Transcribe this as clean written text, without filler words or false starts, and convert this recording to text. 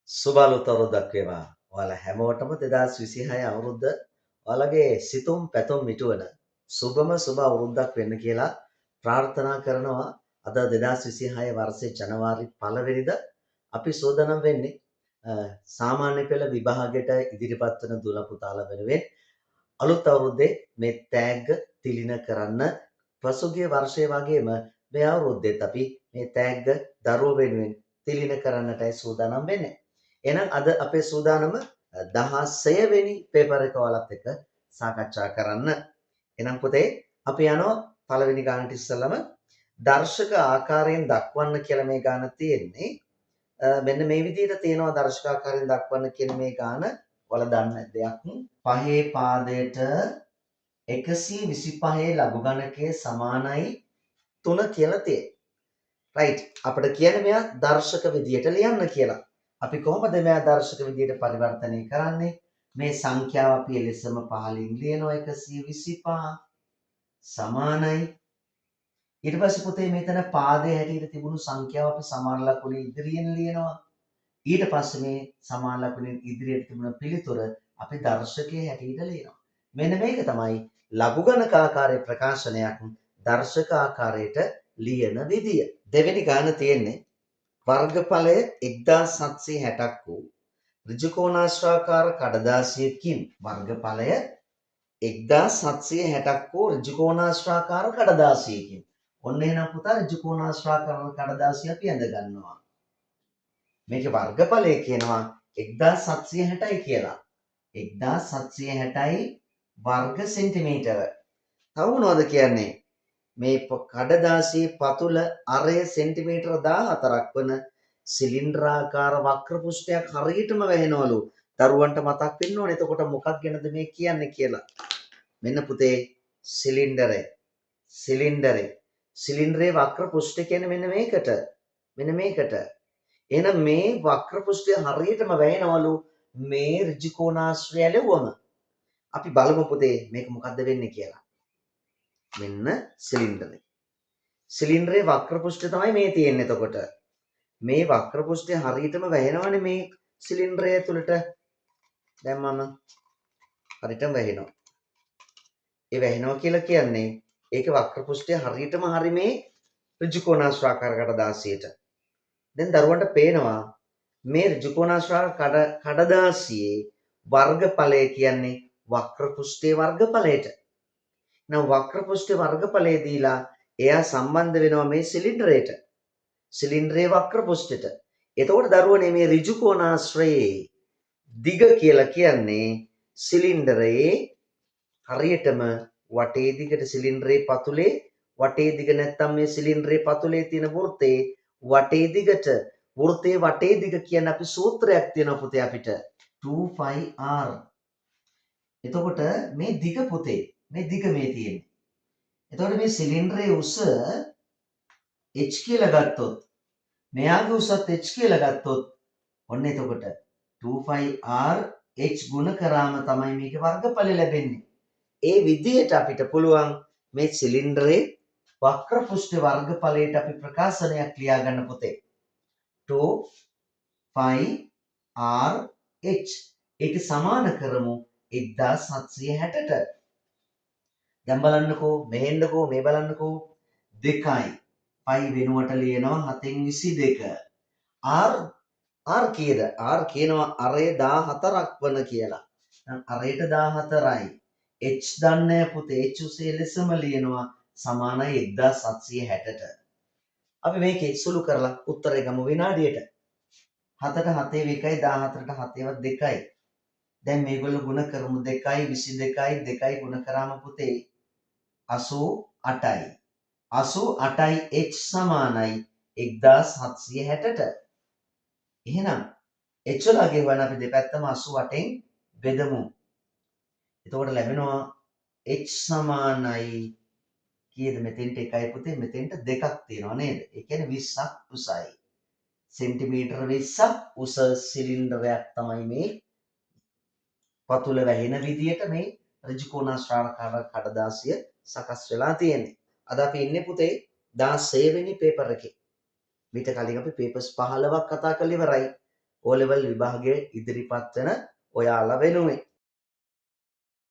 සුබලුත් අවුරුද්දක් වේවා. ඔයාලා හැමෝටම 2026 අවුරුද්ද ඔයාලගේ සිතුම් පැතුම් මිටුවන සුබම සුබ අවුරුද්දක් වෙන්න කියලා ප්‍රාර්ථනා කරනවා. අද 2026 වර්ෂයේ ජනවාරි 1 වෙනිදා අපි සූදානම් වෙන්නේ සාමාන්‍ය පෙළ විභාගයට ඉදිරිපත් වන දුල පුතාලා වෙනුවෙන් අලුත් අවුරුද්දේ මේ තෑග්ග තිලින කරන්න පසුගිය වර්ෂයේ වගේම මේ අවුරුද්දෙත් අපි මේ තෑග්ග දරුවෝ වෙනුවෙන් තිලින කරන්නටයි සූදානම් වෙන්නේ. එහෙනම් අද අපේ සූදානම 16 වෙනි පේපර් එක ඔයාලත් එක්ක සාකච්ඡා කරන්න. එහෙනම් පුතේ අපි යනවා පළවෙනි ගානට ඉස්සෙල්ලම දර්ශක ආකාරයෙන් දක්වන්න කියලා මේ ගාන තියෙන්නේ. මෙන්න මේ විදිහට තියෙනවා දර්ශක ආකාරයෙන් දක්වන්න කියන මේ ගාන. ඔයාලා දන්න දෙයක්. පහේ පාදයට 125 ලඝු ගණකයේ සමානයි 3 කියලා තියෙනවා. රයිට්. අපිට කියන්නේ මෙයා දර්ශක විදියට ලියන්න කියලා. අපි කොහොමද මෙයා දර්ශක විදියට පරිවර්තනය කරන්නේ? මේ සංඛ්‍යාව අපි එලෙසම පහලින් ලියනවා 125 සමානයි. ඊට පස්සේ පුතේ මෙතන පාදයේ හැටියට තිබුණු සංඛ්‍යාව අපි සමාන ලකුණේ ඉදිරියෙන් ලියනවා. ඊට පස්සේ මේ සමාන ලකුණෙන් ඉදිරියට තිබුණ පිළිතුර අපි දර්ශකයේ හැටියට ලියනවා. මෙන්න මේක තමයි ලඝු ගණක ආකාරයේ ප්‍රකාශනයක් දර්ශක ආකාරයට ලියන විදිය. දෙවෙනි ගාන තියෙන්නේ වර්ගඵලය 1760ක් වූ ඍජුකෝණාශ්‍රාකාර කඩදාසියකින් වර්ගඵලය 1760ක් වූ ඍජුකෝණාශ්‍රාකාර කඩදාසියකින්. ඔන්න එහෙනම් පුතා ඍජුකෝණාශ්‍රාකාර කඩදාසිය අපි ඇඳ ගන්නවා. මේකේ වර්ගඵලය කියනවා 1760යි කියලා. 1760යි වර්ග සෙන්ටිමීටර. තව මොනවද කියන්නේ? මේ කඩදාසියේ පතුල අරය සෙන්ටිමීටර 14ක් වන සිලින්ඩරාකාර වක්‍ර පෘෂ්ඨයක් හරියටම වැහෙනවලු. දරුවන්ට මතක් වෙන්න ඕනේ. එතකොට මොකක් ගැනද මේ කියන්නේ කියලා. මෙන්න පුතේ සිලින්ඩරේ වක්‍ර පෘෂ්ඨ කියන්නේ මෙන්න මේකට. එහෙනම් මේ වක්‍ර පෘෂ්ඨය හරියටම වැහෙනවලු මේ ඍජුකෝණාශ්‍රය ඇලෙවුවම. අපි බලමු පුතේ මේක මොකද්ද වෙන්නේ කියලා. මෙන්න සිලින්ඩරේ වක්‍ර පෘෂ්ඨය තමයි මේ තියෙන්නේ. එතකොට මේ වක්‍ර පෘෂ්ඨය හරියටම වැහෙනවනේ මේ සිලින්ඩරය තුලට. දැන් මම හරියටම වැහෙනවා. ඒ වැහෙනවා කියලා කියන්නේ ඒකේ වක්‍ර පෘෂ්ඨය හරියටම හරි මේ ඍජුකෝණාශ්‍රාකාර කඩදාසියට. දැන් දරුවන්ට පේනවා මේ ඍජුකෝණාශ්‍රාකාර කඩදාසියේ වර්ගඵලය කියන්නේ වක්‍ර පෘෂ්ඨයේ වර්ගඵලයට. නම් වක්‍ර පෘෂ්ඨයේ වර්ගඵලය දීලා එයා සම්බන්ධ වෙනවා මේ සිලින්ඩරයට. සිලින්ඩරේ වක්‍ර පෘෂ්ඨයට. එතකොට දරුවනේ මේ ඍජුකෝණාශ්‍රයේ දිග කියලා කියන්නේ සිලින්ඩරයේ හරියටම වටේ දිගට සිලින්ඩරේ පතුලේ වටේ දිග නැත්තම් මේ සිලින්ඩරේ පතුලේ තියෙන වෘත්තේ වටේ දිගට වෘත්තේ වටේ දිග කියන අපි සූත්‍රයක් තියෙනවා පුතේ අපිට 2πr. එතකොට මේ දිග පුතේ මේ දිග මේ තියෙන්නේ. එතකොට මේ සිලින්ඩරේ උස h කියලා ගත්තොත් මෙයාගේ උසත් h කියලා ගත්තොත් ඔන්න එතකොට 2πr h ගුණ කරාම තමයි මේකේ වර්ගඵල ලැබෙන්නේ. ඒ විදිහට අපිට පුළුවන් මේ සිලින්ඩරේ වක්‍ර පෘෂ්ඨ වර්ගඵලයට අපි ප්‍රකාශනයක් ලියා ගන්න පුතේ. 2πr h ඒක සමාන කරමු 1760ට. දැන් බලන්නකෝ මෙහෙන්නකෝ මේ බලන්නකෝ 2යි පයි වෙනුවට ලියනවා 7න් 22. r කීයද? r කියනවා අරය 14ක් වන කියලා. දැන් අරයට 14යි. h දන්නේ පුතේ h උසේ ලෙසම ලියනවා සමානයි 1760ට. අපි මේකේ සුළු කරලා උත්තරය ගමු විනාඩියට. 7ට 7 1යි 14ට 7වත් 2යි. දැන් මේගොල්ලෝ ගුණ කරමු 2යි 22යි 2යි ගුණ කරාම පුතේ 88යි. 88යි h සමානයි 1760ට. එහෙනම් h වල ගෙවන අපි දෙපැත්තම 88න් බෙදමු. එතකොට ලැබෙනවා h සමානයි කීයද? මෙතෙන්ට 1යි පුතේ මෙතෙන්ට 2ක් තියෙනවා නේද? ඒ කියන්නේ 20ක් උසයි. සෙන්ටිමීටර 20ක් උස සිලින්ඩරයක් තමයි මේ පතුල වැහෙන විදියට මේ ඍජුකෝණාශ්‍රාකාර කඩදාසිය සකස් වෙලා තියෙන්නේ. අද අපි ඉන්නේ පුතේ 16 වෙනි පේපර් එකේ. මීට කලින් අපි පේපර්ස් 15ක් කතා කරලා ඉවරයි. O level විභාගයේ ඉදිරිපත් වෙන ඔයාලා වෙනුවෙන්